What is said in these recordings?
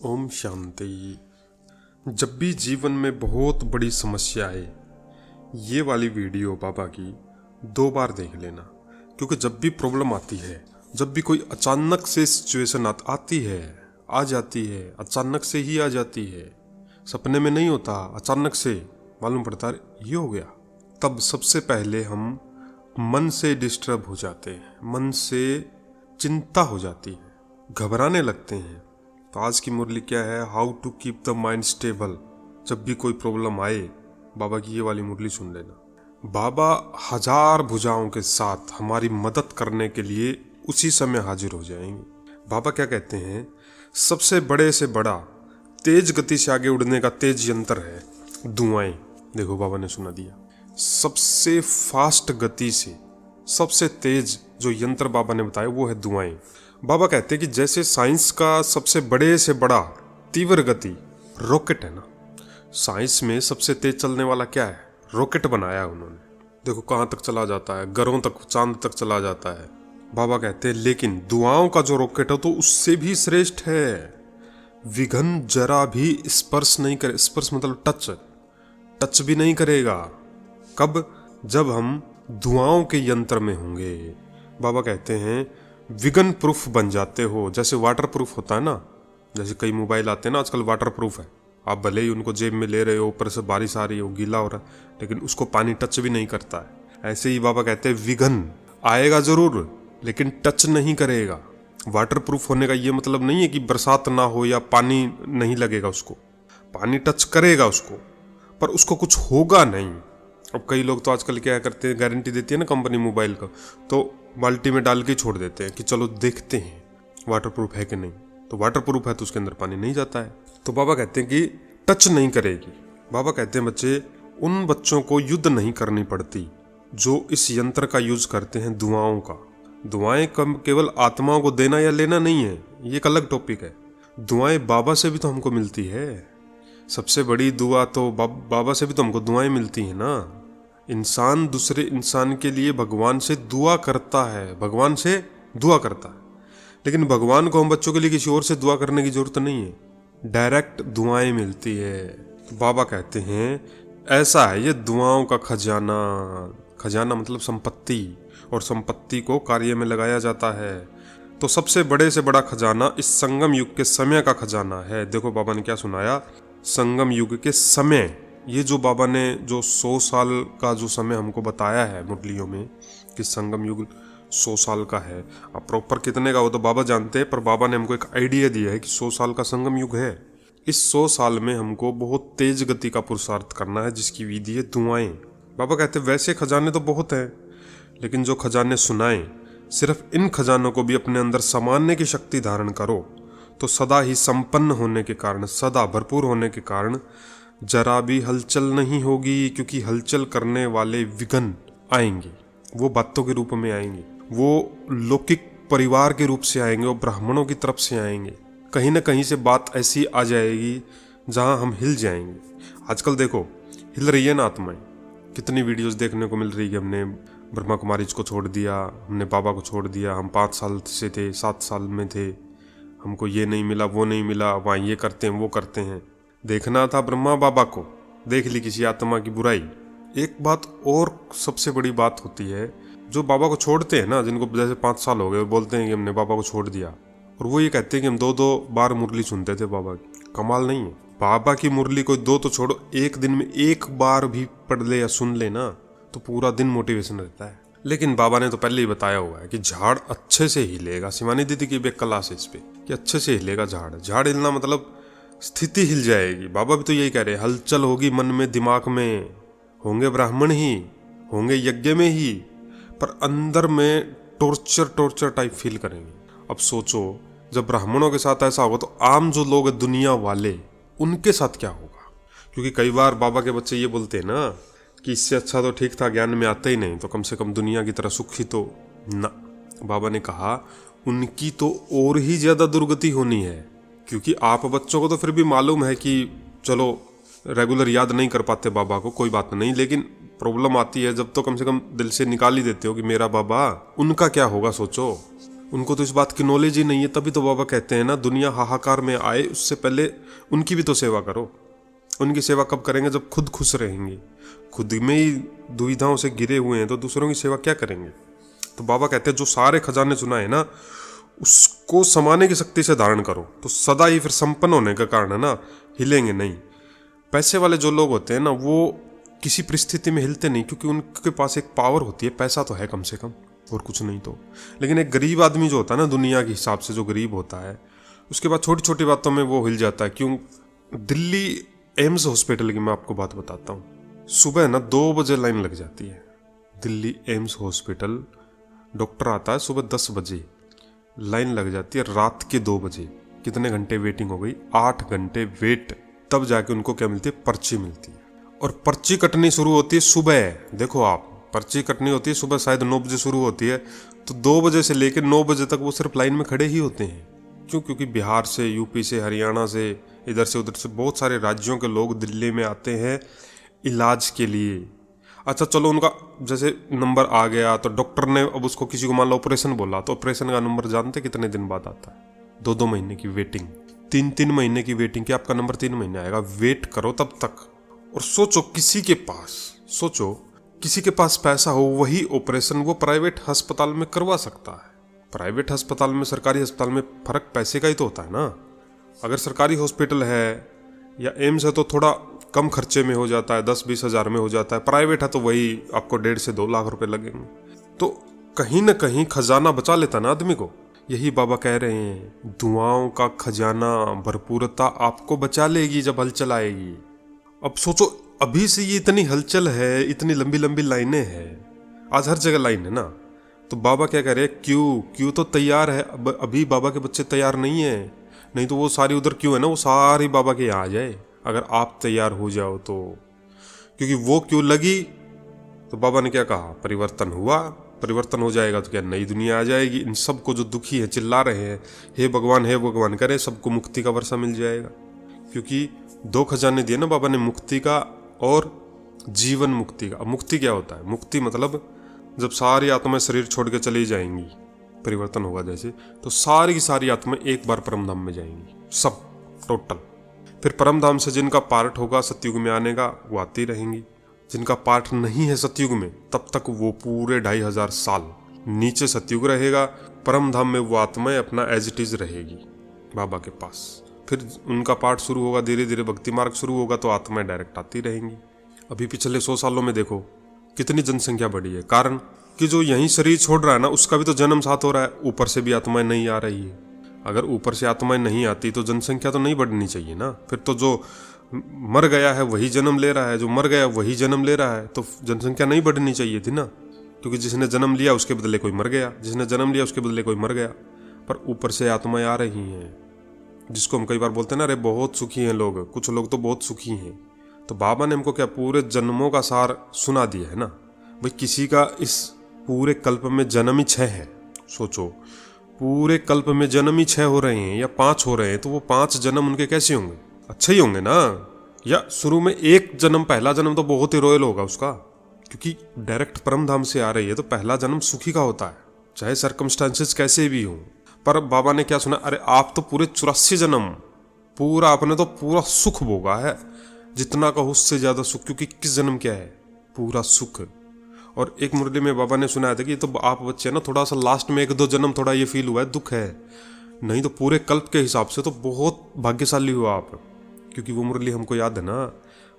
ओम शांति। जब भी जीवन में बहुत बड़ी समस्या आए, ये वाली वीडियो बाबा की 2 बार देख लेना, क्योंकि जब भी प्रॉब्लम आती है, जब भी कोई अचानक से सिचुएशन आती है, आ जाती है, अचानक से ही आ जाती है, सपने में नहीं होता, अचानक से मालूम पड़ता है ये हो गया, तब सबसे पहले हम मन से डिस्टर्ब हो जाते हैं, मन से चिंता हो जाती है, घबराने लगते हैं। तो आज की मुरली क्या है? How to keep the mind stable. जब भी कोई प्रॉब्लम आए, बाबा की ये वाली मुरली सुन लेना। बाबा हजार भुजाओं के साथ हमारी मदद करने के लिए उसी समय हाजिर हो जाएंगे। बाबा क्या कहते हैं? सबसे बड़े से बड़ा तेज गति से आगे उड़ने का तेज यंत्र है दुआएं। देखो बाबा ने सुना दिया, सबसे फास्ट गति से सबसे तेज जो यंत्र बाबा ने बताया वो है दुआएं। बाबा कहते हैं कि जैसे साइंस का सबसे बड़े से बड़ा तीव्र गति रॉकेट है ना, साइंस में सबसे तेज चलने वाला क्या है? रॉकेट बनाया उन्होंने। देखो कहाँ तक चला जाता है, ग्रहों तक, चांद तक चला जाता है। बाबा कहते हैं लेकिन दुआओं का जो रॉकेट है तो उससे भी श्रेष्ठ है। विघन जरा भी स्पर्श नहीं करे, स्पर्श मतलब टच भी नहीं करेगा। कब? जब हम दुआओं के यंत्र में होंगे। बाबा कहते हैं विघन प्रूफ बन जाते हो। जैसे वाटर प्रूफ होता है ना, जैसे कई मोबाइल आते हैं ना आजकल वाटर प्रूफ है, आप भले ही उनको जेब में ले रहे हो, ऊपर से बारिश आ रही हो, गीला हो रहा है, लेकिन उसको पानी टच भी नहीं करता है। ऐसे ही बाबा कहते हैं विघन आएगा जरूर लेकिन टच नहीं करेगा। वाटर प्रूफ होने का ये मतलब नहीं है कि बरसात ना हो या पानी नहीं लगेगा उसको, पानी टच करेगा उसको, पर उसको कुछ होगा नहीं। अब कई लोग तो आजकल क्या करते हैं, गारंटी देती है ना कंपनी मोबाइल का, तो बाल्टी में डाल के छोड़ देते हैं कि चलो देखते हैं वाटर प्रूफ है कि नहीं। तो वाटर प्रूफ है तो उसके अंदर पानी नहीं जाता है। तो बाबा कहते हैं कि टच नहीं करेगी। बाबा कहते हैं बच्चे, उन बच्चों को युद्ध नहीं करनी पड़ती जो इस यंत्र का यूज करते हैं दुआओं का। दुआएं कम केवल आत्माओं को देना या लेना नहीं है, ये एक अलग टॉपिक है। दुआएं बाबा से भी तो हमको मिलती है। सबसे बड़ी दुआ तो बाबा से भी तो हमको दुआएं मिलती है ना। इंसान दूसरे इंसान के लिए भगवान से दुआ करता है, भगवान से दुआ करता है, लेकिन भगवान को हम बच्चों के लिए किसी और से दुआ करने की जरूरत नहीं है, डायरेक्ट दुआएं मिलती है। तो बाबा कहते हैं ऐसा है ये दुआओं का खजाना। खजाना मतलब संपत्ति, और संपत्ति को कार्य में लगाया जाता है। तो सबसे बड़े से बड़ा खजाना इस संगम युग के समय का खजाना है। देखो बाबा ने क्या सुनाया, संगम युग के समय। ये जो बाबा ने जो 100 साल का जो समय हमको बताया है मुरलियों में कि संगम युग 100 साल का है। अब प्रॉपर कितने का हो तो बाबा जानते हैं, पर बाबा ने हमको एक आइडिया दिया है कि 100 साल का संगम युग है। इस 100 साल में हमको बहुत तेज गति का पुरुषार्थ करना है, जिसकी विधि है दुआएं। बाबा कहते हैं वैसे खजाने तो बहुत हैं, लेकिन जो खजाने सुनाएं, सिर्फ इन खजानों को भी अपने अंदर समाने की शक्ति धारण करो तो सदा ही संपन्न होने के कारण, सदा भरपूर होने के कारण जरा भी हलचल नहीं होगी। क्योंकि हलचल करने वाले विघन आएंगे, वो बातों के रूप में आएंगे, वो लौकिक परिवार के रूप से आएंगे, वो ब्राह्मणों की तरफ से आएंगे। कहीं ना कहीं से बात ऐसी आ जाएगी जहां हम हिल जाएंगे। आजकल देखो हिल रही है ना आत्माएं, कितनी वीडियोस देखने को मिल रही है। हमने ब्रह्मा कुमारी को छोड़ दिया, हमने बाबा को छोड़ दिया, हम 5 साल से थे, 7 साल में थे, हमको ये नहीं मिला, वो नहीं मिला, वहाँ ये करते हैं, वो करते हैं। देखना था ब्रह्मा बाबा को, देख ली किसी आत्मा की बुराई। एक बात और सबसे बड़ी बात होती है, जो बाबा को छोड़ते हैं ना, जिनको जैसे 5 साल हो गए, बोलते हैं कि हमने बाबा को छोड़ दिया, और वो ये कहते हैं कि हम 2-2 बार मुरली सुनते थे बाबा की। कमाल नहीं है? बाबा की मुरली कोई 2 तो छोड़ो, एक दिन में 1 बार भी पढ़ ले या सुन ले ना, तो पूरा दिन मोटिवेशन रहता है। लेकिन बाबा ने तो पहले ही बताया हुआ है कि झाड़ अच्छे से हिलेगा। शिवानी दीदी की भी एक क्लास है इस पे कि अच्छे से हिलेगा झाड़। झाड़ हिलना मतलब स्थिति हिल जाएगी। बाबा भी तो यही कह रहे हैं, हलचल होगी मन में, दिमाग में, होंगे ब्राह्मण ही, होंगे यज्ञ में ही, पर अंदर में टॉर्चर टाइप फील करेंगे। अब सोचो जब ब्राह्मणों के साथ ऐसा होगा तो आम जो लोग दुनिया वाले, उनके साथ क्या होगा? क्योंकि कई बार बाबा के बच्चे ये बोलते हैं ना कि इससे अच्छा तो ठीक था, ज्ञान में आता ही नहीं, तो कम से कम दुनिया की तरह सुखी तो ना। बाबा ने कहा उनकी तो और ही ज्यादा दुर्गति होनी है। क्योंकि आप बच्चों को तो फिर भी मालूम है कि चलो रेगुलर याद नहीं कर पाते बाबा को, कोई बात नहीं, लेकिन प्रॉब्लम आती है जब तो कम से कम दिल से निकाल ही देते हो कि मेरा बाबा, उनका क्या होगा सोचो। उनको तो इस बात की नॉलेज ही नहीं है। तभी तो बाबा कहते हैं ना, दुनिया हाहाकार में आए उससे पहले उनकी भी तो सेवा करो। उनकी सेवा कब करेंगे? जब खुद खुश रहेंगे। खुद में ही दुविधाओं से घिरे हुए हैं तो दूसरों की सेवा क्या करेंगे? तो बाबा कहते हैं जो सारे खजाने चुनाए ना, उसको समाने की शक्ति से धारण करो तो सदा ही फिर संपन्न होने का कारण है ना, हिलेंगे नहीं। पैसे वाले जो लोग होते हैं ना, वो किसी परिस्थिति में हिलते नहीं, क्योंकि उनके पास एक पावर होती है, पैसा तो है कम से कम, और कुछ नहीं तो। लेकिन एक गरीब आदमी जो होता है ना, दुनिया के हिसाब से जो गरीब होता है, उसके बाद छोटी छोटी बातों में वो हिल जाता है। क्यों? दिल्ली एम्स हॉस्पिटल की मैं आपको बात बताता हूँ। सुबह ना 2 बजे लाइन लग जाती है दिल्ली एम्स हॉस्पिटल। डॉक्टर आता है सुबह 10 बजे, लाइन लग जाती है रात के 2 बजे। कितने घंटे वेटिंग हो गई? 8 घंटे वेट। तब जाके उनको क्या मिलती है? पर्ची मिलती है। और पर्ची कटनी शुरू होती है सुबह। देखो आप, पर्ची कटनी होती है सुबह, शायद 9 बजे शुरू होती है, तो 2 बजे से लेकर 9 बजे तक वो सिर्फ लाइन में खड़े ही होते हैं। क्यों? क्योंकि बिहार से, यूपी से, हरियाणा से, इधर से उधर से बहुत सारे राज्यों के लोग दिल्ली में आते हैं इलाज के लिए। अच्छा चलो, उनका जैसे नंबर आ गया तो डॉक्टर ने अब उसको, किसी को मान लो ऑपरेशन बोला, तो ऑपरेशन का नंबर जानते कितने दिन बाद आता है? 2-2 महीने की वेटिंग, 3-3 महीने की वेटिंग कि आपका नंबर 3 महीने आएगा। वेट करो तब तक। और सोचो किसी के पास पैसा हो, वही ऑपरेशन वो प्राइवेट अस्पताल में करवा सकता है। प्राइवेट अस्पताल में, सरकारी अस्पताल में फर्क पैसे का ही तो होता है ना। अगर सरकारी हॉस्पिटल है या एम्स है तो थोड़ा कम खर्चे में हो जाता है, 10-20 हज़ार में हो जाता है। प्राइवेट है तो वही आपको 1.5 से 2 लाख रुपए लगेंगे। तो कहीं ना कहीं खजाना बचा लेता ना आदमी को। यही बाबा कह रहे हैं, दुआओं का खजाना, भरपूरता आपको बचा लेगी जब हलचल आएगी। अब सोचो, अभी से ये इतनी हलचल है, इतनी लंबी लंबी लाइनें हैं, आज हर जगह लाइन है ना। तो बाबा क्या कह रहे हैं? क्यों तो तैयार है। अभी बाबा के बच्चे तैयार नहीं है, नहीं तो वो सारी उधर क्यों है ना, वो सारी बाबा के यहाँ आ जाए अगर आप तैयार हो जाओ तो। क्योंकि वो क्यों लगी तो बाबा ने क्या कहा? परिवर्तन हुआ। परिवर्तन हो जाएगा तो क्या नई दुनिया आ जाएगी। इन सबको जो दुखी है, चिल्ला रहे हैं हे भगवान करें, सबको मुक्ति का वर्षा मिल जाएगा। क्योंकि 2 खजाने दिए ना बाबा ने, मुक्ति का और जीवन मुक्ति का। अब मुक्ति क्या होता है? मुक्ति मतलब जब सारी आत्माएं शरीर छोड़ के चली जाएंगी, परिवर्तन होगा जैसे, तो सारी की सारी आत्माएं एक बार परम धाम में जाएंगी, सब टोटल। फिर परम धाम से जिनका पार्ट होगा सतयुग में आने का, वो आती रहेंगी। जिनका पार्ट नहीं है सतयुग में, तब तक वो पूरे 2500 साल नीचे सतयुग रहेगा। परम धाम में वो आत्माएं अपना एज इट इज रहेगी बाबा के पास। फिर उनका पार्ट शुरू होगा, धीरे धीरे भक्ति मार्ग शुरू होगा, तो आत्माएं डायरेक्ट आती रहेंगी। अभी पिछले 100 सालों में देखो कितनी जनसंख्या बढ़ी है। कारण कि जो यहीं शरीर छोड़ रहा है ना, उसका भी तो जन्म साथ हो रहा है। ऊपर से भी आत्माएं नहीं आ रही है। अगर ऊपर से आत्माएं नहीं आती तो जनसंख्या तो नहीं बढ़नी चाहिए ना। फिर तो जो मर गया है वही जन्म ले रहा है, जो मर गया वही जन्म ले रहा है, तो जनसंख्या नहीं बढ़नी चाहिए थी ना। क्योंकि जिसने जन्म लिया उसके बदले कोई मर गया, जिसने जन्म लिया उसके बदले कोई मर गया। पर ऊपर से आत्माएं आ रही हैं, जिसको हम कई बार बोलते हैं ना, अरे बहुत सुखी हैं लोग, कुछ लोग तो बहुत सुखी हैं। तो बाबा ने हमको क्या पूरे जन्मों का सार सुना दिया है ना। भाई किसी का इस पूरे कल्प में जन्म ही 6 है। सोचो, पूरे कल्प में जन्म ही 6 हो रहे हैं या 5 हो रहे हैं, तो वो 5 जन्म उनके कैसे होंगे? अच्छे ही होंगे ना। या शुरू में एक जन्म, पहला जन्म तो बहुत ही रॉयल होगा उसका, क्योंकि डायरेक्ट परम धाम से आ रही है, तो पहला जन्म सुखी का होता है, चाहे सर्कमस्टांसेस कैसे भी हों। पर बाबा ने क्या सुना? अरे आप तो पूरे 84 जन्म पूरा, आपने तो पूरा सुख भोगा है, जितना कहो उससे ज्यादा सुख। क्योंकि किस जन्म क्या है? पूरा सुख। और एक मुरली में बाबा ने सुनाया था कि तो आप बच्चे ना, थोड़ा सा लास्ट में 1-2 जन्म थोड़ा ये फील हुआ है, दुख है, नहीं तो पूरे कल्प के हिसाब से तो बहुत भाग्यशाली हुआ आप। क्योंकि वो मुरली हमको याद है ना,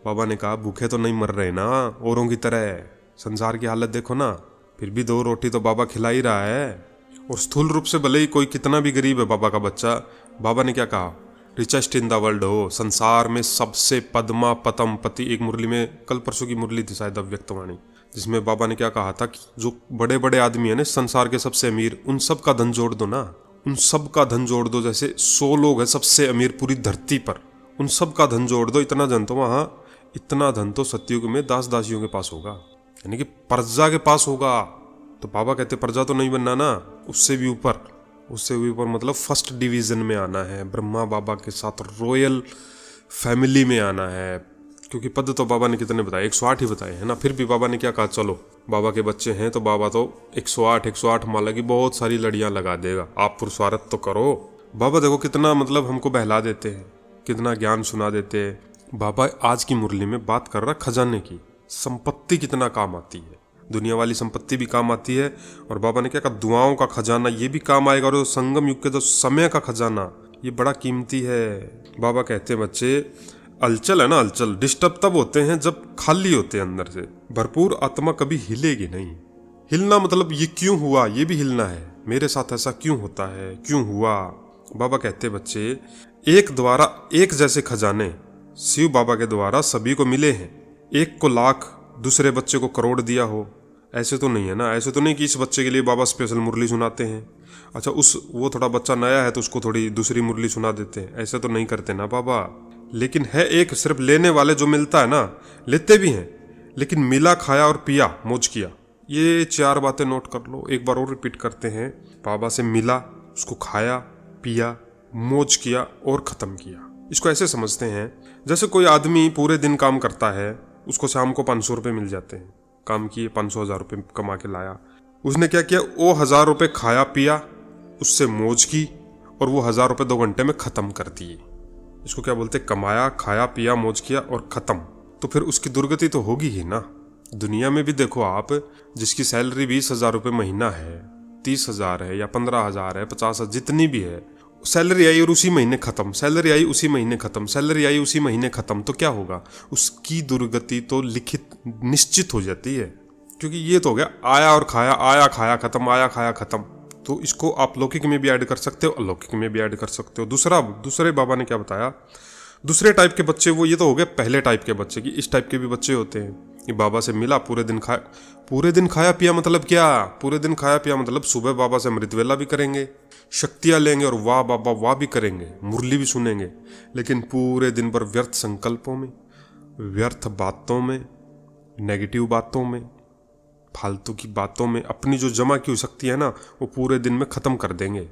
बाबा ने कहा भूखे तो नहीं मर रहे ना औरों की तरह। संसार की हालत देखो ना, फिर भी 2 रोटी तो बाबा खिला ही रहा है। और स्थूल रूप से भले ही कोई कितना भी गरीब है बाबा का बच्चा, बाबा ने क्या कहा? रिचेस्ट इन द वर्ल्ड हो, संसार में सबसे पद्मा पतम पति। एक मुरली में, कल परसों की मुरली थी शायद अव्यक्तवाणी, जिसमें बाबा ने क्या कहा था कि जो बड़े बड़े आदमी है ना संसार के सबसे अमीर, उन सब का धन जोड़ दो ना, उन सब का धन जोड़ दो। जैसे 100 लोग हैं सबसे अमीर पूरी धरती पर, उन सब का धन जोड़ दो, इतना धन तो वहां, इतना धन तो सतयुग में दास दासियों के पास होगा, यानी कि प्रजा के पास होगा। तो बाबा कहते प्रजा तो नहीं बनना ना, उससे भी ऊपर, उससे भी ऊपर मतलब फर्स्ट डिवीजन में आना है, ब्रह्मा बाबा के साथ रॉयल फैमिली में आना है, क्योंकि पद तो बाबा ने कितने बताए, 108 ही बताए है ना। फिर भी बाबा ने क्या कहा, चलो बाबा के बच्चे हैं तो बाबा तो 108 माला की बहुत सारी लड़ियां लगा देगा, आप पुरुषार्थ तो करो। बाबा देखो कितना मतलब हमको बहला देते हैं, कितना ज्ञान सुना देते हैं। बाबा आज की मुरली में बात कर रहा खजाने की, संपत्ति कितना काम आती है, दुनिया वाली संपत्ति भी काम आती है, और बाबा ने क्या कहा, दुआओं का खजाना ये भी काम आएगा, और संगम युग के जो समय का खजाना ये बड़ा कीमती है। बाबा कहते हैं बच्चे, अलचल है ना, अलचल डिस्टर्ब तब होते हैं जब खाली होते हैं अंदर से, भरपूर आत्मा कभी हिलेगी नहीं। हिलना मतलब ये क्यों हुआ, ये भी हिलना है, मेरे साथ ऐसा क्यों होता है, क्यों हुआ। बाबा कहते बच्चे, एक द्वारा एक जैसे खजाने शिव बाबा के द्वारा सभी को मिले हैं। एक को लाख, दूसरे बच्चे को करोड़ दिया हो, ऐसे तो नहीं है ना। ऐसे तो नहीं कि इस बच्चे के लिए बाबा स्पेशल मुरली सुनाते हैं, अच्छा वो थोड़ा बच्चा नया है तो उसको थोड़ी दूसरी मुरली सुना देते हैं, ऐसे तो नहीं करते ना बाबा। लेकिन है एक, सिर्फ लेने वाले जो मिलता है ना, लेते भी हैं, लेकिन मिला, खाया और पिया, मौज किया। ये 4 बातें नोट कर लो, एक बार और रिपीट करते हैं। बाबा से मिला, उसको खाया, पिया, मौज किया और ख़त्म किया। इसको ऐसे समझते हैं जैसे कोई आदमी पूरे दिन काम करता है, उसको शाम को 500 रुपये मिल जाते हैं, काम किए 500-1000 रुपये कमा के लाया। उसने क्या किया, वो 1000 रुपये खाया पिया, उससे मौज की, और वो 1000 रुपये 2 घंटे में ख़त्म कर दिए। इसको क्या बोलते, कमाया, खाया, पिया, मौज किया और ख़त्म। तो फिर उसकी दुर्गति तो होगी ही ना। दुनिया में भी देखो आप, जिसकी सैलरी 20,000 रुपये महीना है, 30,000 है या 15,000 है, 50,000, जितनी भी है, सैलरी आई और उसी महीने खत्म, सैलरी आई उसी महीने खत्म, सैलरी आई उसी महीने खत्म, तो क्या होगा, उसकी दुर्गति तो लिखित निश्चित हो जाती है। क्योंकि ये तो हो गया आया और खाया, आया खाया खत्म, आया खाया खत्म। तो इसको आप लौकिक में भी ऐड कर सकते हो, अलौकिक में भी ऐड कर सकते हो। दूसरे बाबा ने क्या बताया, दूसरे टाइप के बच्चे, वो ये तो हो गए पहले टाइप के बच्चे की। इस टाइप के भी बच्चे होते हैं कि बाबा से मिला, पूरे दिन खाया पिया, मतलब क्या, पूरे दिन खाया पिया मतलब सुबह बाबा से अमृत वेला भी करेंगे, शक्तियाँ लेंगे और वाह बाबा वाह भी करेंगे, मुरली भी सुनेंगे, लेकिन पूरे दिन भर व्यर्थ संकल्पों में, व्यर्थ बातों में, नेगेटिव बातों में, फालतू की बातों में अपनी जो जमा की हुई शक्ति है ना, वो पूरे दिन में ख़त्म कर देंगे।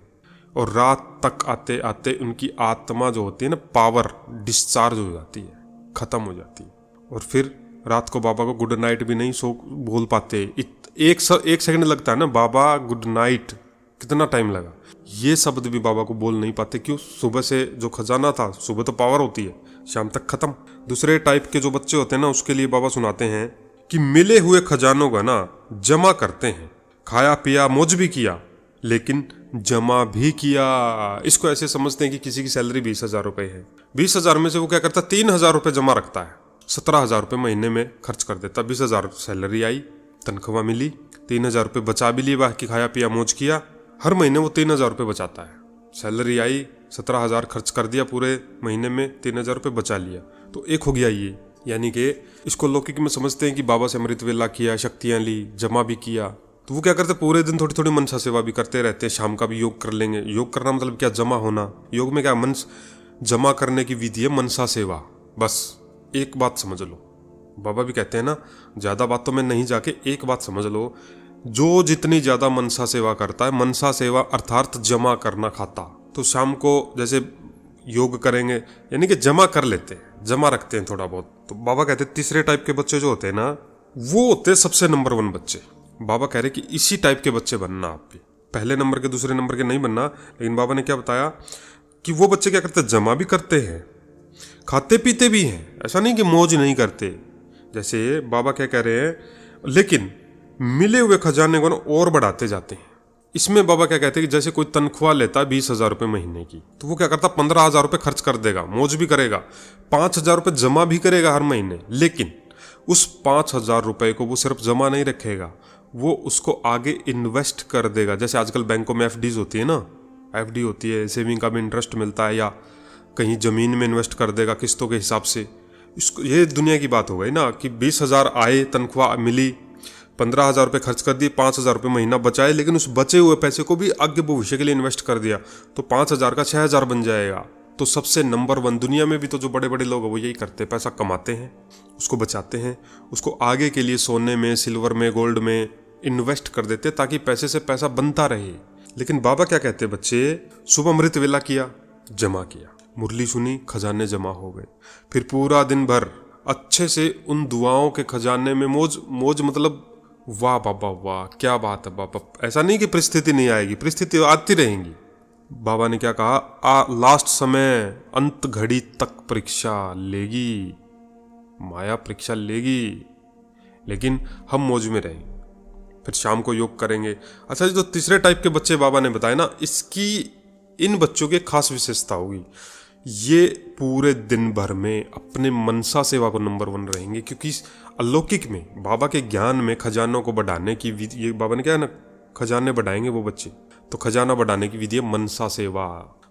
और रात तक आते आते उनकी आत्मा जो होती है ना, पावर डिस्चार्ज हो जाती है, ख़त्म हो जाती है। और फिर रात को बाबा को गुड नाइट भी नहीं बोल पाते। एक सेकंड लगता है ना, बाबा गुड नाइट, कितना टाइम लगा। ये शब्द भी बाबा को बोल नहीं पाते, क्यों, सुबह से जो खजाना था, सुबह तो पावर होती है, शाम तक खत्म। दूसरे टाइप के जो बच्चे होते हैं ना, उसके लिए बाबा सुनाते हैं कि मिले हुए खजानों का ना जमा करते हैं, खाया पिया मौज भी किया, लेकिन जमा भी किया। इसको ऐसे समझते हैं कि किसी की सैलरी 20,000 रुपये है, 20,000 में से वो क्या करता, 3,000 रुपये जमा रखता है, 17,000 रुपये महीने में खर्च कर देता। 20,000 सैलरी आई, तनख्वाह मिली, 3,000 रुपये बचा भी लिए, बाकी खाया पिया मौज किया। हर महीने वो 3,000 रुपये बचाता है। सैलरी आई, 17,000 खर्च कर दिया पूरे महीने में, 3,000 रुपये बचा लिया, तो एक हो गया ये। यानी कि इसको लौकिक में समझते हैं कि बाबा से अमृत वेला किया, शक्तियाँ ली, जमा भी किया। तो वो क्या करते, पूरे दिन थोड़ी थोड़ी मनसा सेवा भी करते रहते हैं, शाम का भी योग कर लेंगे। योग करना मतलब क्या, जमा होना। योग में क्या, मन जमा करने की विधि है मनसा सेवा। बस एक बात समझ लो, बाबा भी कहते हैं ना, ज़्यादा बातों में नहीं जाके एक बात समझ लो, जो जितनी ज़्यादा मनसा सेवा करता है, मनसा सेवा अर्थात जमा करना खाता, तो शाम को जैसे योग करेंगे, यानी कि जमा कर लेते हैं, जमा रखते हैं थोड़ा बहुत। तो बाबा कहते हैं तीसरे टाइप के बच्चे जो होते हैं ना, वो होते हैं सबसे नंबर 1 बच्चे। बाबा कह रहे कि इसी टाइप के बच्चे बनना आप भी, पहले नंबर के दूसरे नंबर के नहीं बनना। लेकिन बाबा ने क्या बताया कि वो बच्चे क्या करते हैं, जमा भी करते हैं, खाते पीते भी हैं, ऐसा नहीं कि मौज नहीं करते। जैसे बाबा क्या कह रहे हैं, लेकिन मिले हुए खजाने को ना और बढ़ाते जाते हैं। इसमें बाबा क्या कहते हैं कि जैसे कोई तनख्वाह लेता है 20,000 रुपये महीने की, तो वो क्या करता, 15,000 रुपये खर्च कर देगा, मौज भी करेगा, 5,000 रुपये जमा भी करेगा हर महीने। लेकिन उस 5,000 रुपये को वो सिर्फ जमा नहीं रखेगा, वो उसको आगे इन्वेस्ट कर देगा। जैसे आजकल बैंकों में FDs होती है ना, FD होती है, सेविंग का भी इंटरेस्ट मिलता है, या कहीं ज़मीन में इन्वेस्ट कर देगा किस्तों के हिसाब से। इसको, ये दुनिया की बात हो गई ना कि 20,000 आए, तनख्वाह मिली, 15,000 रुपये खर्च कर दिए, 5,000 रुपये महीना बचाए, लेकिन उस बचे हुए पैसे को भी आगे भविष्य के लिए इन्वेस्ट कर दिया, तो 5,000 का 6,000 बन जाएगा। तो सबसे नंबर 1 दुनिया में भी तो जो बड़े बड़े लोग हैं वो यही करते हैं, पैसा कमाते हैं, उसको बचाते हैं, उसको आगे के लिए सोने में, सिल्वर में, गोल्ड में इन्वेस्ट कर देते हैं, ताकि पैसे से पैसा बनता रहे। लेकिन बाबा क्या कहते हैं, बच्चे सुबह अमृत वेला किया, जमा किया, मुरली सुनी, खजाने जमा हो गए, फिर पूरा दिन भर अच्छे से उन दुआओं के खजाने में मौज मौज, मतलब वाह बाबा वाह, क्या बात है बाबा। ऐसा नहीं कि परिस्थिति नहीं आएगी, परिस्थिति आती रहेंगी। बाबा ने क्या कहा, लास्ट समय, अंत घड़ी तक परीक्षा लेगी, माया परीक्षा लेगी, लेकिन हम मौज में रहेंगे, फिर शाम को योग करेंगे। अच्छा, जो तीसरे टाइप के बच्चे बाबा ने बताए ना, इन बच्चों की खास विशेषता होगी, ये पूरे दिन भर में अपने मनसा सेवा को नंबर 1 रहेंगे, क्योंकि अलौकिक में, बाबा के ज्ञान में खजानों को बढ़ाने की विधि, ये बाबा ने क्या है ना, खजाने बढ़ाएंगे वो बच्चे, तो खजाना बढ़ाने की विधि है मनसा सेवा।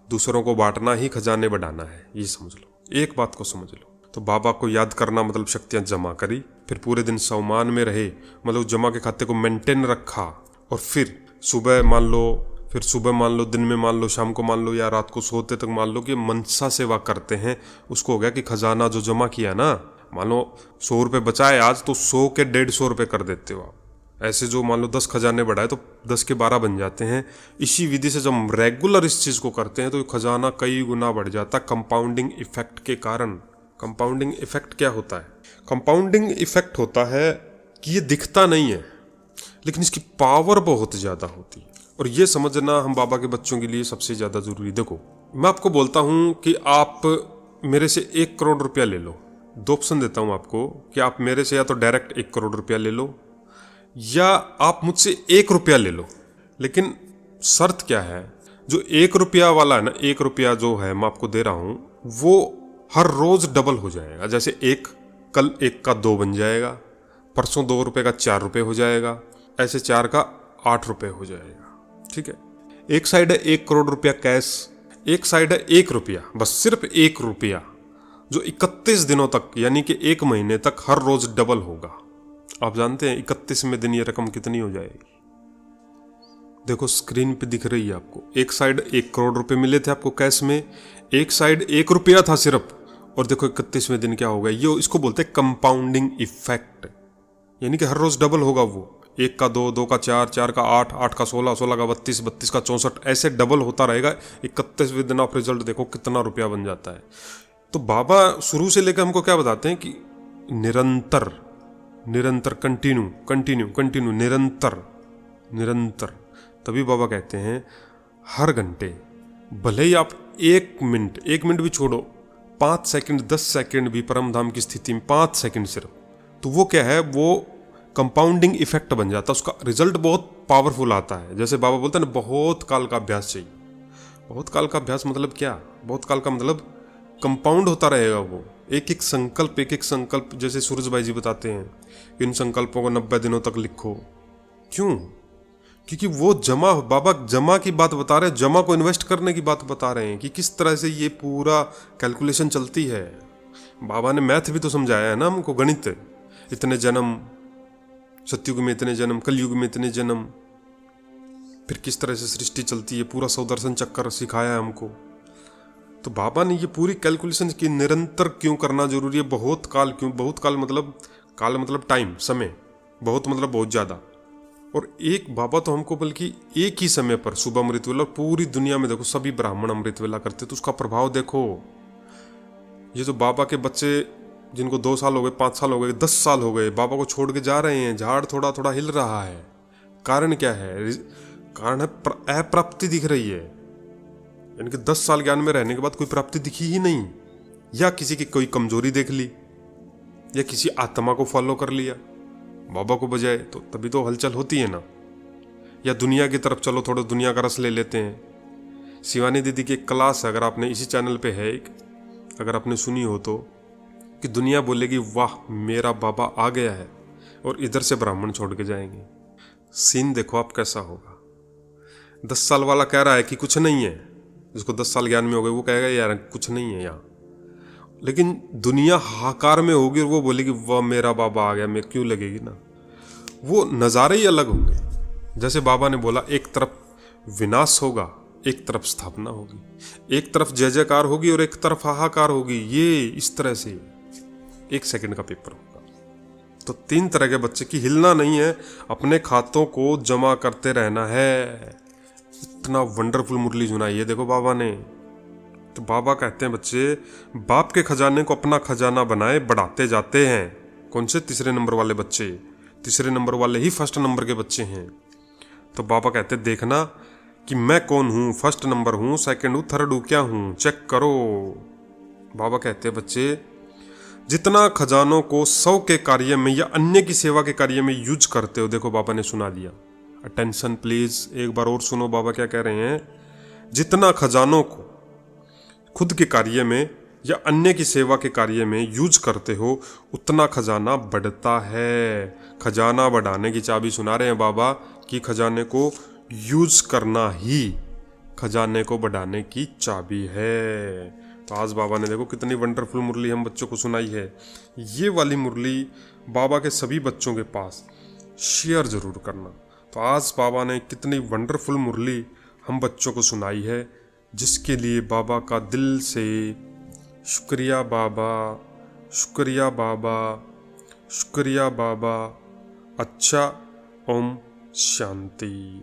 दूसरों को बांटना ही खजाने बढ़ाना है, ये समझ लो, एक बात को समझ लो। तो बाबा को याद करना मतलब शक्तियां जमा करी, फिर पूरे दिन सम्मान में रहे, मतलब जमा के खाते को मेंटेन रखा, और फिर सुबह मान लो, फिर सुबह मान लो, दिन में मान लो, शाम को मान लो, या रात को सोते तक मान लो कि मनसा सेवा करते हैं। उसको हो गया कि खजाना जो जमा किया ना, मान लो 100 रुपये बचाए आज, तो 100 के 150 रुपये कर देते हो आप। ऐसे जो मान लो 10 खजाने बढ़ाए तो 10 के 12 बन जाते हैं। इसी विधि से जब हम रेगुलर इस चीज़ को करते हैं तो खजाना कई गुना बढ़ जाता है कंपाउंडिंग इफेक्ट के कारण। कंपाउंडिंग इफेक्ट क्या होता है? कंपाउंडिंग इफेक्ट होता है कि ये दिखता नहीं है, लेकिन इसकी पावर बहुत ज़्यादा होती है, और ये समझना हम बाबा के बच्चों के लिए सबसे ज़्यादा ज़रूरी। देखो, मैं आपको बोलता हूँ कि आप मेरे से 1 करोड़ रुपया ले लो, 2 ऑप्शन देता हूँ आपको कि आप मेरे से या तो डायरेक्ट 1 करोड़ रुपया ले लो, या आप मुझसे 1 रुपया ले लो। लेकिन शर्त क्या है, जो 1 रुपया वाला है ना, 1 रुपया जो है मैं आपको दे रहा हूँ, वो हर रोज़ डबल हो जाएगा। जैसे कल 1 का 2 बन जाएगा, परसों 2 रुपये का 4 रुपये हो जाएगा, ऐसे 4 का 8 रुपये हो जाएगा। ठीक है, एक साइड है 1 करोड़ रुपया कैश, एक साइड है 1 रुपया, बस सिर्फ 1 रुपया, जो 31 दिनों तक, यानी कि 1 महीने तक हर रोज डबल होगा। आप जानते हैं 31वें दिन ये रकम कितनी हो जाएगी? देखो स्क्रीन पे दिख रही है आपको, एक साइड 1 करोड़ रुपए मिले थे आपको कैश में, एक साइड 1 रुपया था सिर्फ, और देखो 31वें दिन क्या होगा। ये इसको बोलते हैं कंपाउंडिंग इफेक्ट, यानी कि हर रोज डबल होगा वो। 1 का 2, 2 का 4, 4 का 8, 8 का 16, 16 का 32, 32 का 64, ऐसे डबल होता रहेगा। 31वें दिन आप रिजल्ट देखो कितना रुपया बन जाता है। तो बाबा शुरू से लेकर हमको क्या बताते हैं कि निरंतर निरंतर, कंटिन्यू कंटिन्यू कंटिन्यू, निरंतर निरंतर। तभी बाबा कहते हैं हर घंटे, भले ही आप 1 मिनट भी छोड़ो, 5 सेकंड 10 सेकंड भी परम धाम की स्थिति में 5 सेकंड सिर्फ, तो वो क्या है, वो कंपाउंडिंग इफेक्ट बन जाता है, उसका रिजल्ट बहुत पावरफुल आता है। जैसे बाबा बोलते हैं ना, बहुत काल का अभ्यास चाहिए। बहुत काल का अभ्यास मतलब क्या? बहुत काल का मतलब कंपाउंड होता रहेगा वो, एक एक संकल्प, जैसे सूरज भाई जी बताते हैं, इन संकल्पों को 90 दिनों तक लिखो। क्यों? क्योंकि वो बाबा जमा की बात बता रहे हैं, जमा को इन्वेस्ट करने की बात बता रहे हैं कि किस तरह से ये पूरा कैलकुलेशन चलती है। बाबा ने मैथ भी तो समझाया है ना हमको, गणित, इतने जन्म, सतयुग में इतने जन्म, कलयुग में इतने जन्म, फिर किस तरह से सृष्टि चलती है, पूरा सुदर्शन चक्कर सिखाया है हमको। तो बाबा ने ये पूरी कैलकुलेशन की निरंतर क्यों करना जरूरी है, बहुत काल क्यों? बहुत काल मतलब टाइम, समय, बहुत मतलब बहुत ज़्यादा। और एक बाबा तो हमको बल्कि एक ही समय पर सुबह अमृत वेला, पूरी दुनिया में देखो सभी ब्राह्मण अमृत वेला करते, तो उसका प्रभाव देखो। ये जो बाबा के बच्चे जिनको 2 साल हो गए, 5 साल हो गए, 10 साल हो गए, बाबा को छोड़ के जा रहे हैं, झाड़ थोड़ा थोड़ा हिल रहा है। कारण क्या है? कारण है अप्राप्ति दिख रही है, यानी कि 10 साल ज्ञान में रहने के बाद कोई प्राप्ति दिखी ही नहीं, या किसी की कोई कमजोरी देख ली, या किसी आत्मा को फॉलो कर लिया बाबा को बजाय, तो तभी तो हलचल होती है ना। या दुनिया की तरफ चलो, थोड़ा दुनिया का रस ले लेते हैं। शिवानी दीदी की एक क्लास है, अगर आपने इसी चैनल पे है एक, अगर आपने सुनी हो तो, कि दुनिया बोलेगी वाह मेरा बाबा आ गया है, और इधर से ब्राह्मण छोड़ के जाएंगे। सीन देखो आप कैसा होगा। 10 साल वाला कह रहा है कि कुछ नहीं है, जिसको 10 साल ज्ञान में हो गए वो कहेगा यार कुछ नहीं है यहाँ, लेकिन दुनिया हाहाकार में होगी और वो बोलेगी वाह मेरा बाबा आ गया, मैं क्यों लगेगी ना। वो नज़ारे ही अलग होंगे। जैसे बाबा ने बोला, एक तरफ विनाश होगा, एक तरफ स्थापना होगी, एक तरफ जय जयकार होगी और एक तरफ हाहाकार होगी। ये इस तरह से 1 सेकंड का पेपर होगा। तो 3 तरह के बच्चे की हिलना नहीं है, अपने खातों को जमा करते रहना है। इतना वंडरफुल मुरली सुनाई है देखो बाबा ने, तो बाबा कहते हैं बच्चे, बाप के खजाने को अपना खजाना बनाए बढ़ाते जाते हैं। कौन से? तीसरे नंबर वाले बच्चे। तीसरे नंबर वाले ही फर्स्ट नंबर के बच्चे हैं। तो बाबा कहते हैं देखना कि मैं कौन हूँ, फर्स्ट नंबर हूँ, सेकंड हूँ, थर्ड हूँ, क्या हूँ, चेक करो। बाबा कहते हैं बच्चे, जितना खजानों को 100 के कार्य में या अन्य की सेवा के कार्य में यूज करते हो, देखो बाबा ने सुना दिया, अटेंशन प्लीज, एक बार और सुनो बाबा क्या कह रहे हैं। जितना खजानों को खुद के कार्य में या अन्य की सेवा के कार्य में यूज करते हो, उतना खजाना बढ़ता है। खजाना बढ़ाने की चाबी सुना रहे हैं बाबा कि खजाने को यूज करना ही खजाने को बढ़ाने की चाबी है। तो आज बाबा ने देखो कितनी वंडरफुल मुरली हम बच्चों को सुनाई है। ये वाली मुरली बाबा के सभी बच्चों के पास शेयर जरूर करना। तो आज बाबा ने कितनी वंडरफुल मुरली हम बच्चों को सुनाई है, जिसके लिए बाबा का दिल से शुक्रिया बाबा, शुक्रिया बाबा, शुक्रिया बाबा। अच्छा, ओम शांति।